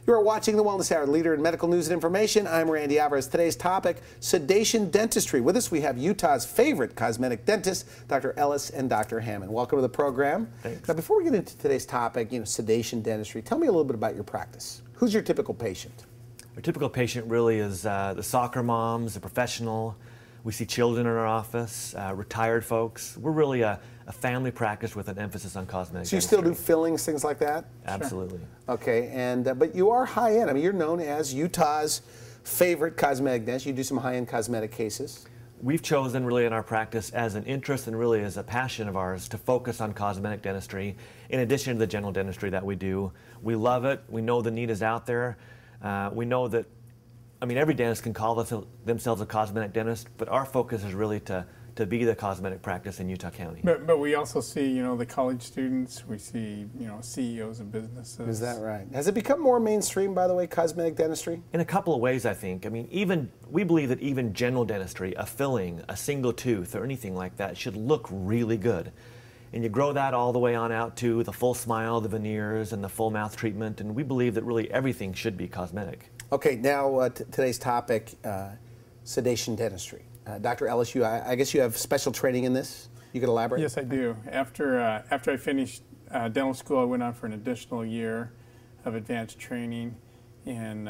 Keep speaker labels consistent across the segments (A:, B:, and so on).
A: You are watching the Wellness Hour, leader in medical news and information. I'm Randy Alvarez. Today's topic, sedation dentistry. With us, we have Utah's favorite cosmetic dentists, Dr. Ellis and Dr. Hammond. Welcome to the program.
B: Thanks.
A: Now, before we get into today's topic, sedation dentistry, tell me a little bit about your practice. Who's your typical patient?
B: Our typical patient really is the soccer moms, the professional. We see children in our office, retired folks. We're really a family practice with an emphasis on cosmetic
A: So you
B: dentistry.
A: still do fillings, things like that?
B: Absolutely.
A: Sure. Okay, and but you are high-end. I mean, you're known as Utah's favorite cosmetic dentist. You do some high-end cosmetic cases.
B: We've chosen really in our practice as an interest and really as a passion of ours to focus on cosmetic dentistry in addition to the general dentistry that we do. We love it. We know the need is out there. We know that, I mean, every dentist can call themselves a cosmetic dentist, but our focus is really to be the cosmetic practice in Utah County.
C: But we also see, the college students, we see, CEOs of businesses.
A: Is that right? Has it become more mainstream, by the way, cosmetic dentistry?
B: In a couple of ways, I think. I mean, we believe that even general dentistry, a filling, a single tooth, or anything like that should look really good. And you grow that all the way on out to the full smile, the veneers, and the full mouth treatment, and we believe that really everything should be cosmetic.
A: Okay, now today's topic, sedation dentistry. Dr. Ellis, I guess you have special training in this? You could elaborate?
C: Yes, I do. After I finished dental school, I went on for an additional year of advanced training in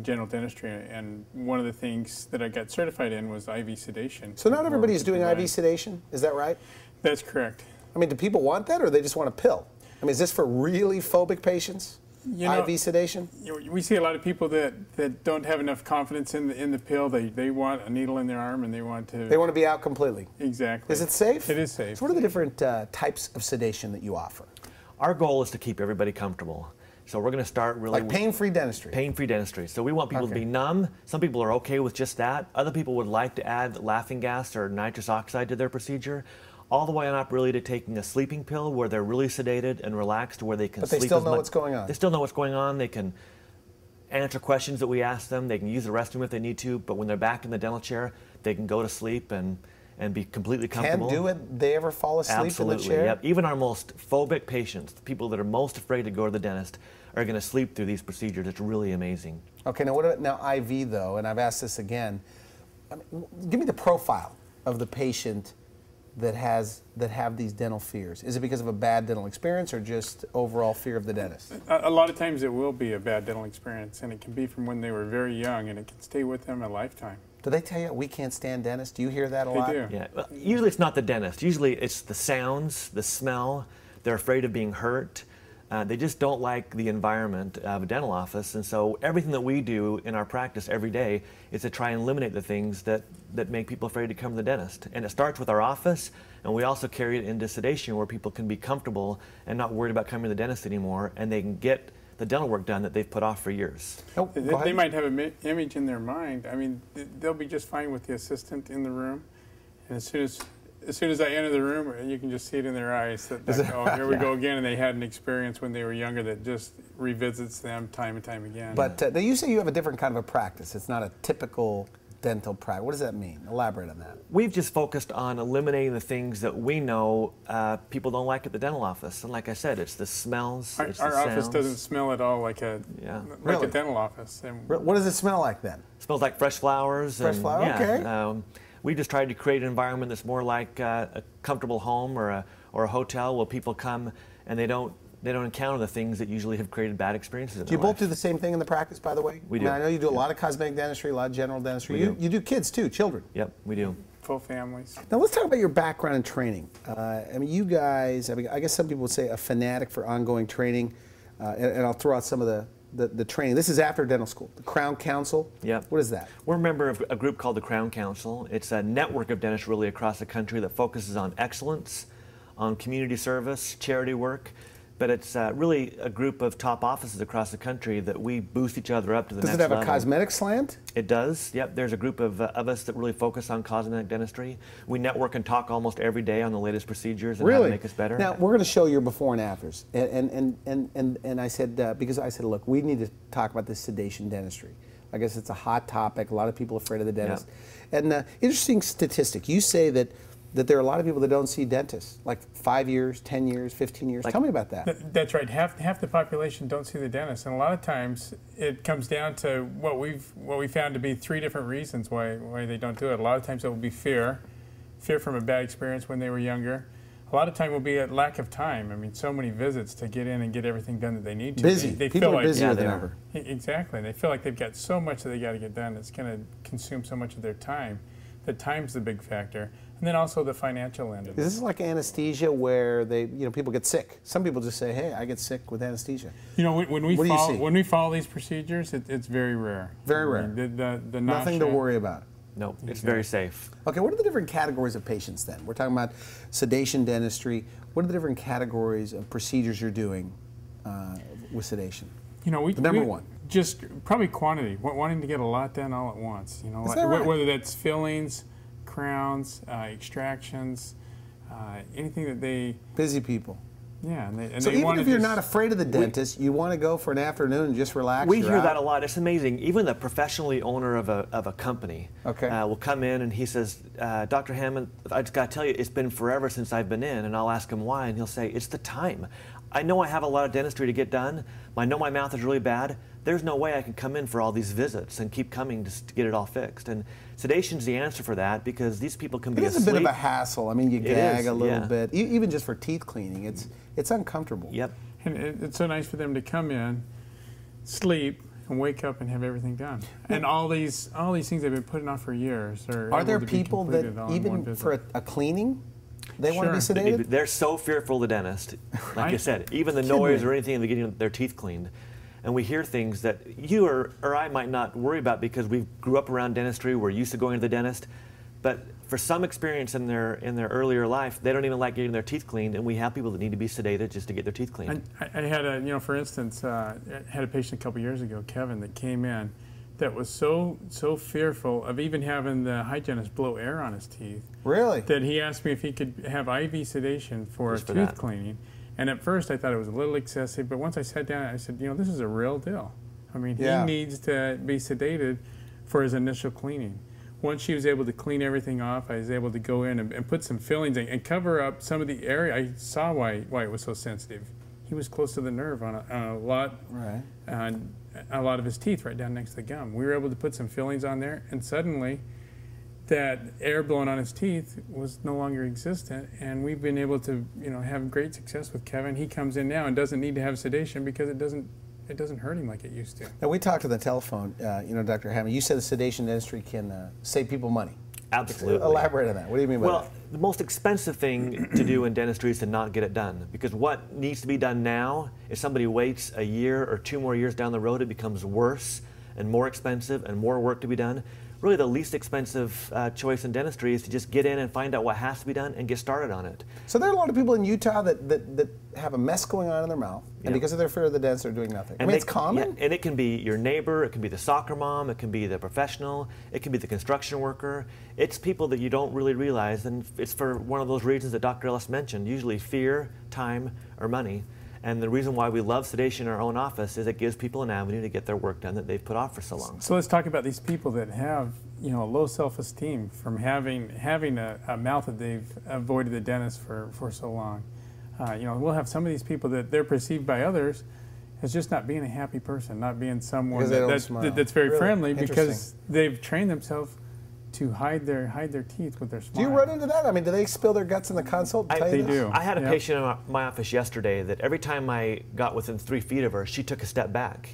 C: general dentistry, and one of the things that I got certified in was IV sedation.
A: So not everybody is doing IV sedation, is that right?
C: That's correct.
A: I mean, do people want that, or they just want a pill? I mean, is this for really phobic patients? IV sedation?
C: We see a lot of people that don't have enough confidence in the pill. They want a needle in their arm and they want to
A: be out completely.
C: Exactly.
A: Is it safe?
C: It is safe.
A: So what are the different types of sedation that you offer?
B: Our goal is to keep everybody comfortable. So we're going to start really
A: like pain-free dentistry.
B: Pain-free dentistry. So we want people to be numb. Some people are okay with just that. Other people would like to add laughing gas or nitrous oxide to their procedure. All the way on up really to taking a sleeping pill where they're really sedated and relaxed, where they can sleep.
A: But they still know what's going on.
B: They still know what's going on. They can answer questions that we ask them. They can use the restroom if they need to. But when they're back in the dental chair, they can go to sleep and be completely comfortable.
A: Can do it? They ever fall asleep
B: Absolutely,
A: in the chair?
B: Yep. Even our most phobic patients, the people that are most afraid to go to the dentist, are going to sleep through these procedures. It's really amazing.
A: Okay, now what about IV though? And I've asked this again. I mean, give me the profile of the patient that have these dental fears. Is it because of a bad dental experience or just overall fear of the dentist?
C: A lot of times it will be a bad dental experience, and it can be from when they were very young, and it can stay with them a lifetime.
A: Do they tell you we can't stand dentists? Do you hear that a lot?
C: They do.
B: Yeah. Well, usually it's not the dentist. Usually it's the sounds, the smell. They're afraid of being hurt. They just don't like the environment of a dental office, and so everything that we do in our practice every day is to try and eliminate the things that make people afraid to come to the dentist. And it starts with our office, and we also carry it into sedation where people can be comfortable and not worried about coming to the dentist anymore, and they can get the dental work done that they've put off for years.
A: Oh,
C: they might have an image in their mind. I mean, they'll be just fine with the assistant in the room, and as soon as I enter the room, you can just see it in their eyes that oh, here we go again, and they had an experience when they were younger that just revisits them time and time again.
A: But you say you have a different kind of a practice. It's not a typical dental practice. What does that mean? Elaborate on that.
B: We've just focused on eliminating the things that we know people don't like at the dental office. And like I said, it's the smells, it's the
C: our office
B: sounds.
C: doesn't smell at all like a
A: Really?
C: dental office. And
A: What does it smell like then?
B: It smells like fresh flowers.
A: Fresh flowers, okay.
B: We just tried to create an environment that's more like a comfortable home or a hotel where people come and they don't encounter the things that usually have created bad experiences in
A: Do you
B: their
A: both
B: life.
A: do the same thing in the practice, by the way?
B: We do.
A: I know you do a lot of cosmetic dentistry, a lot of general dentistry. You do kids too, children.
B: Yep, we do.
C: full families.
A: Now let's talk about your background in training. I mean, you guys, I guess some people would say a fanatic for ongoing training, and I'll throw out some of the training. This is after dental school. The Crown Council.
B: Yep.
A: What is that?
B: We're a member of a group called the Crown Council. It's a network of dentists really across the country that focuses on excellence, on community service, charity work. But it's really a group of top offices across the country that we boost each other up to the next level.
A: Does it have a cosmetic slant?
B: It does, yep. There's a group of us that really focus on cosmetic dentistry. We network and talk almost every day on the latest procedures and how to make us better.
A: Now, we're going to show your before and afters. And I said, because I said, look, we need to talk about this sedation dentistry. I guess it's a hot topic. A lot of people are afraid of the dentist.
B: Yep.
A: And interesting statistic. You say that that there are a lot of people that don't see dentists, like 5 years, 10 years, 15 years. Tell me about that.
C: That's right. Half the population don't see the dentist, and a lot of times it comes down to what we found to be 3 different reasons why they don't do it. A lot of times it will be fear from a bad experience when they were younger. A lot of time will be a lack of time. I mean, so many visits to get in and get everything done that they need to.
A: Busy.
C: They
A: people
C: feel
A: are busier than
B: are.
A: ever.
C: Exactly. They feel like they've got so much that they got to get done. It's going to consume so much of their time. The time's the big factor. And then also the financial end of it.
A: Is this like anesthesia where people get sick? Some people just say, "Hey, I get sick with anesthesia."
C: You know, when we follow these procedures, it's very rare.
A: Very rare.
C: The
A: Nothing to worry about.
B: No, it's very safe.
A: Okay, what are the different categories of patients then? We're talking about sedation dentistry. What are the different categories of procedures you're doing with sedation?
C: You know,
A: number one.
C: Just probably quantity, wanting to get a lot done all at once. You know,
A: Is that right?
C: Whether that's fillings, crowns, extractions, anything that they...
A: Busy people.
C: Yeah. And
A: so
C: they
A: even if you're not afraid of the dentist, you want to go for an afternoon and just relax.
B: We hear that a lot. It's amazing. Even the professionally owner of a company will come in and he says, Dr. Hammond, I just got to tell you, it's been forever since I've been in. And I'll ask him why, and he'll say, it's the time. I know I have a lot of dentistry to get done. I know my mouth is really bad. There's no way I can come in for all these visits and keep coming just to get it all fixed. And sedation's the answer for that, because these people can be asleep.
A: It's a bit of a hassle. I mean, you gag a little
B: yeah.
A: bit. Even just for teeth cleaning, it's uncomfortable.
B: Yep.
C: And it's so nice for them to come in, sleep, and wake up and have everything done. And all these things they've been putting off for years
A: are there people that even for a cleaning, they want to be sedated?
B: They're so fearful of the dentist. Like I said, even the noise or anything, they're getting their teeth cleaned. And we hear things that you or I might not worry about because we grew up around dentistry, we're used to going to the dentist. But for some experience in their earlier life, they don't even like getting their teeth cleaned, and we have people that need to be sedated just to get their teeth cleaned.
C: I had for instance, I had a patient a couple years ago, Kevin, that came in that was so fearful of even having the hygienist blow air on his teeth.
A: Really?
C: That he asked me if he could have IV sedation for tooth cleaning. And at first I thought it was a little excessive, but once I sat down, I said, this is a real deal. I mean, he needs to be sedated for his initial cleaning. Once she was able to clean everything off, I was able to go in and put some fillings in and cover up some of the area. I saw why it was so sensitive. He was close to the nerve on a lot, on a lot of his teeth right down next to the gum. We were able to put some fillings on there, and suddenly that air blowing on his teeth was no longer existent, and we've been able to have great success with Kevin. He comes in now and doesn't need to have sedation because it doesn't hurt him like it used to.
A: Now, we talked on the telephone, Dr. Hammond, you said the sedation industry can save people money.
B: Absolutely.
A: Elaborate on that. What do you mean by that?
B: Well, the most expensive thing to do in dentistry is to not get it done, because what needs to be done now, if somebody waits a year or 2 more years down the road, it becomes worse and more expensive and more work to be done. Really, the least expensive choice in dentistry is to just get in and find out what has to be done and get started on it.
A: So there are a lot of people in Utah that have a mess going on in their mouth, and because of their fear of the dentist, they're doing nothing. I mean, it's common.
B: Yeah, and it can be your neighbor, it can be the soccer mom, it can be the professional, it can be the construction worker. It's people that you don't really realize, and it's for one of those reasons that Dr. Ellis mentioned, usually fear, time, or money. And the reason why we love sedation in our own office is it gives people an avenue to get their work done that they've put off for so long.
C: So let's talk about these people that have, low self-esteem from having a mouth that they've avoided the dentist for so long. We'll have some of these people that they're perceived by others as just not being a happy person, not being someone that's very friendly, because they've trained themselves to hide their teeth with their smile.
A: Do you run into that? I mean, do they spill their guts in the consult?
C: They do.
B: I had a patient in my office yesterday that every time I got within 3 feet of her, she took a step back.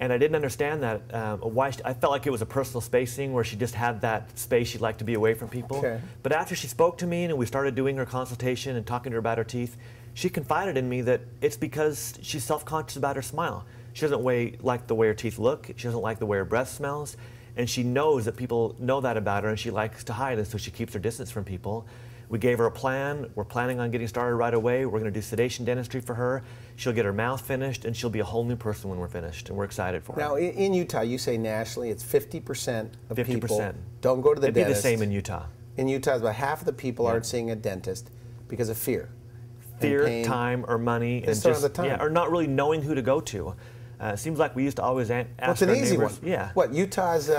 B: And I didn't understand that. I felt like it was a personal spacing where she just had that space she'd like to be away from people.
A: Okay.
B: But after she spoke to me and we started doing her consultation and talking to her about her teeth, she confided in me that it's because she's self-conscious about her smile. She doesn't like the way her teeth look. She doesn't like the way her breath smells. And she knows that people know that about her, and she likes to hide, and so she keeps her distance from people. We gave her a plan. We're planning on getting started right away. We're going to do sedation dentistry for her. She'll get her mouth finished, and she'll be a whole new person when we're finished, and we're excited for her.
A: Now, in Utah, you say nationally it's 50% of
B: 50%.
A: people don't go to the
B: It'd
A: dentist.
B: It'd be the same in Utah.
A: In Utah, about half of the people aren't seeing a dentist because of fear.
B: Fear, time, or money, and just or not really knowing who to go to. It seems like we used to always ask
A: What's an
B: our
A: easy
B: neighbors.
A: one?
B: Yeah.
A: What, Utah's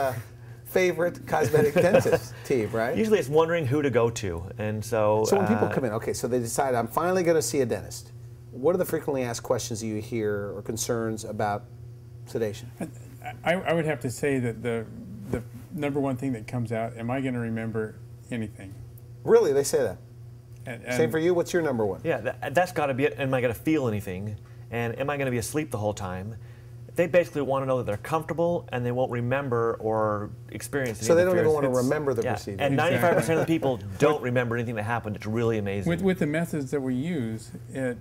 A: favorite cosmetic dentist, Steve, right?
B: Usually it's wondering who to go to, and so...
A: So when people come in, okay, so they decide, I'm finally going to see a dentist. What are the frequently asked questions that you hear or concerns about sedation?
C: I would have to say that the number one thing that comes out, am I going to remember anything?
A: Really, they say that?
C: And
A: Same for you? What's your number one?
B: Yeah, that's got to be it. Am I going to feel anything? And am I going to be asleep the whole time? They basically want to know that they're comfortable and they won't remember or experience any
A: So they don't even
B: interference.
A: want to remember the procedure.
B: And 95% of the people don't remember anything that happened. It's really amazing.
C: with the methods that we use, it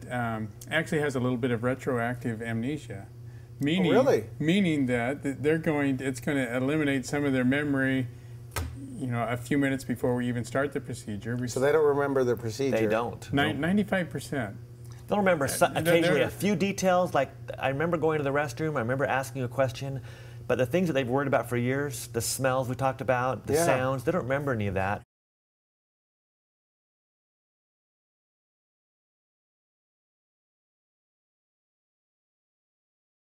C: actually has a little bit of retroactive amnesia. Meaning,
A: really?
C: Meaning that it's going to eliminate some of their memory, you know, a few minutes before we even start the procedure.
A: So they don't remember the procedure?
B: They don't.
C: 95%.
B: They'll remember occasionally a few details, like I remember going to the restroom, I remember asking a question, but the things that they've worried about for years, the smells we talked about, the sounds, they don't remember any of that.